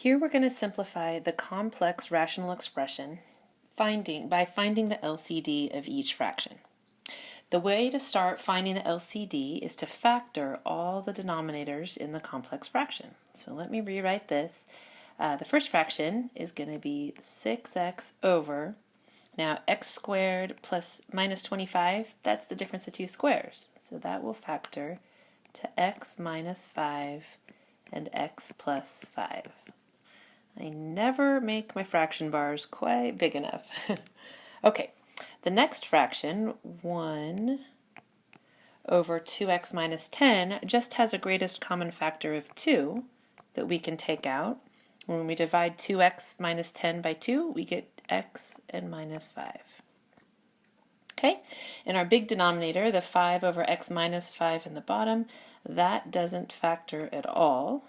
Here we're going to simplify the complex rational expression by finding the LCD of each fraction. The way to start finding the LCD is to factor all the denominators in the complex fraction. So let me rewrite this. The first fraction is going to be 6x over, now x squared plus minus 25, that's the difference of two squares. So that will factor to x minus 5 and x plus 5. I never make my fraction bars quite big enough. Okay, the next fraction, 1 over 2x minus 10, just has a greatest common factor of 2 that we can take out. When we divide 2x minus 10 by 2, we get x and minus 5. Okay, in our big denominator, the 5 over x minus 5 in the bottom, that doesn't factor at all.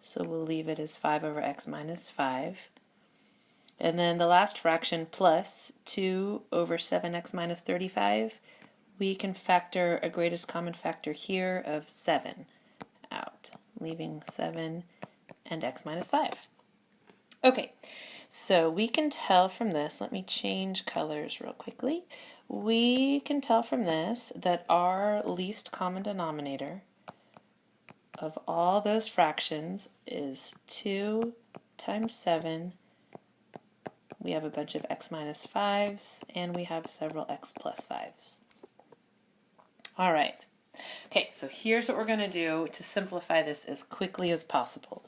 So we'll leave it as 5 over x minus 5. And then the last fraction, plus 2 over 7x minus 35, we can factor a greatest common factor here of 7 out, leaving 7 and x minus 5. Okay, so we can tell from this, let me change colors real quickly. We can tell from this that our least common denominator of all those fractions is 2 times 7. We have a bunch of x minus 5s, and we have several x plus 5s. All right. Okay, so here's what we're going to do to simplify this as quickly as possible.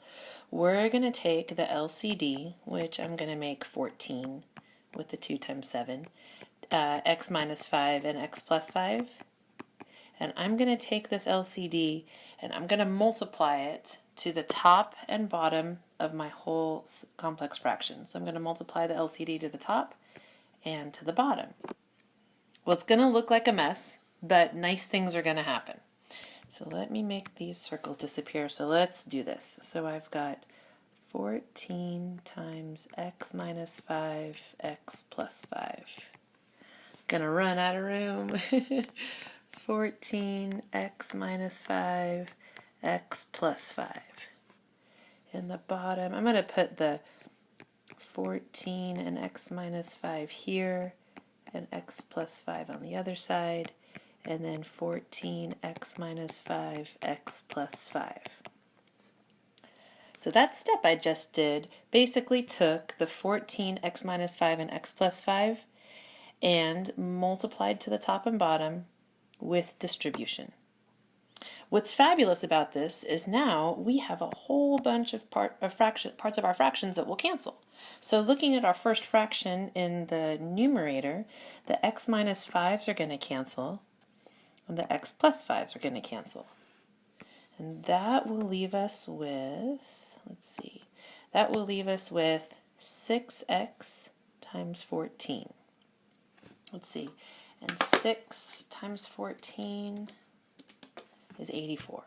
We're going to take the LCD, which I'm going to make 14 with the 2 times 7, x minus 5 and x plus 5. And I'm going to take this LCD and I'm going to multiply it to the top and bottom of my whole complex fraction. So I'm going to multiply the LCD to the top and to the bottom. Well, it's going to look like a mess, but nice things are going to happen. So let me make these circles disappear. So let's do this. So I've got 14 times x minus 5, x plus 5. Gonna run out of room. 14 x minus 5, x plus 5. In the bottom, I'm going to put the 14 and x minus 5 here, and x plus 5 on the other side, and then 14 x minus 5, x plus 5. So that step I just did basically took the 14 x minus 5 and x plus 5 and multiplied to the top and bottom with distribution. What's fabulous about this is now we have a whole bunch of parts of our fractions that will cancel. So looking at our first fraction in the numerator, the x minus 5s are going to cancel, and the x plus 5s are going to cancel. And that will leave us with, that will leave us with 6x times 14. And 6 times 14 is 84.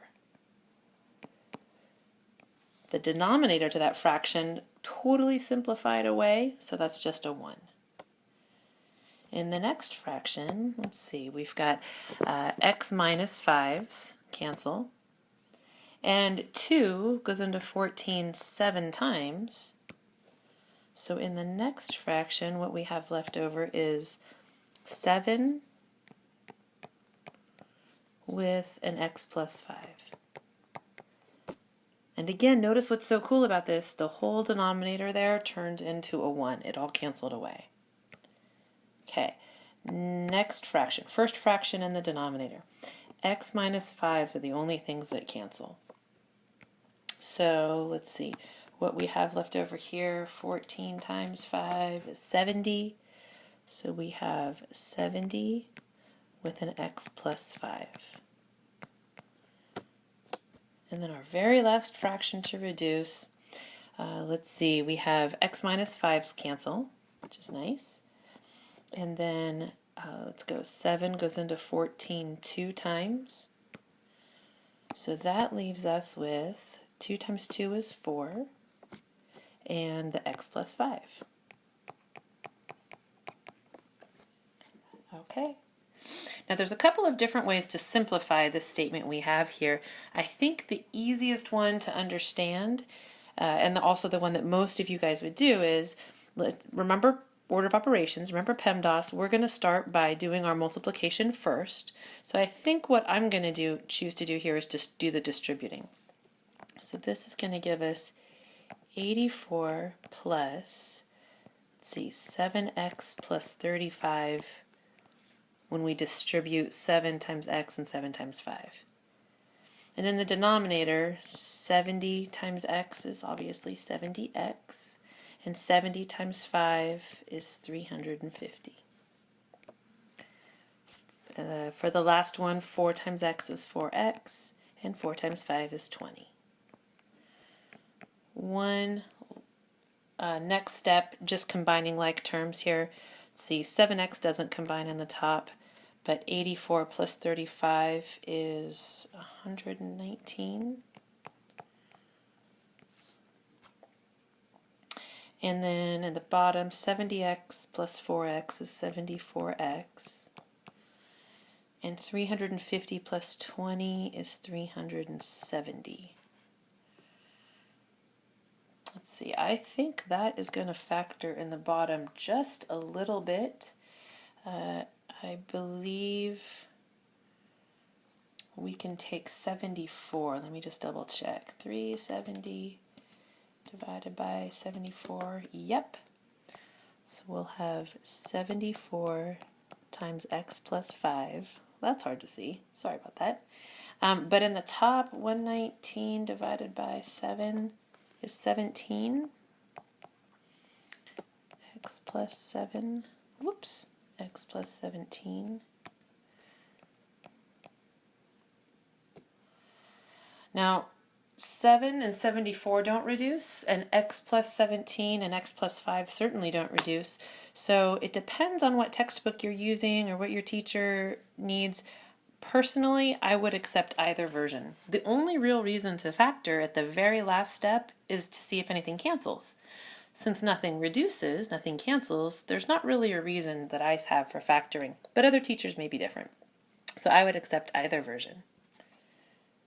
The denominator to that fraction totally simplified away, so that's just a 1. In the next fraction, we've got x minus 5s cancel, and 2 goes into 14 7 times. So in the next fraction, what we have left over is 7 with an x plus 5. And again, notice what's so cool about this. The whole denominator there turned into a 1. It all canceled away. Okay, next fraction. First fraction in the denominator. X minus 5s are the only things that cancel. So let's see. What we have left over here, 14 times 5 is 70. So we have 70 with an x plus 5. And then our very last fraction to reduce, we have x minus 5s cancel, which is nice. And then 7 goes into 14 2 times. So that leaves us with 2 times 2 is 4, and the x plus 5. Okay. Now there's a couple of different ways to simplify this statement we have here. I think the easiest one to understand and also the one that most of you guys would do is, remember order of operations, remember PEMDAS, we're going to start by doing our multiplication first. So I think what I'm going to choose to do here is just do the distributing. So this is going to give us 84 plus, let's see, 7x plus 35 when we distribute 7 times x and 7 times 5. And in the denominator, 70 times x is obviously 70x, and 70 times 5 is 350. For the last one, 4 times x is 4x, and 4 times 5 is 20. Next step, just combining like terms here. Let's see, 7x doesn't combine in the top, but 84 plus 35 is 119. And then in the bottom, 70x plus 4x is 74x. And 350 plus 20 is 370. Let's see, I think that is going to factor in the bottom just a little bit. I believe we can take 74. Let me just double check. 370 divided by 74. Yep. So we'll have 74 times x plus 5. That's hard to see. Sorry about that. But in the top, 119 divided by 7 is 17. X plus 7. Whoops. X plus 17. Now, 7 and 74 don't reduce, and x plus 17 and x plus 5 certainly don't reduce. So it depends on what textbook you're using or what your teacher needs. Personally, I would accept either version. The only real reason to factor at the very last step is to see if anything cancels. Since nothing reduces, nothing cancels, there's not really a reason that I have for factoring, but other teachers may be different. So I would accept either version.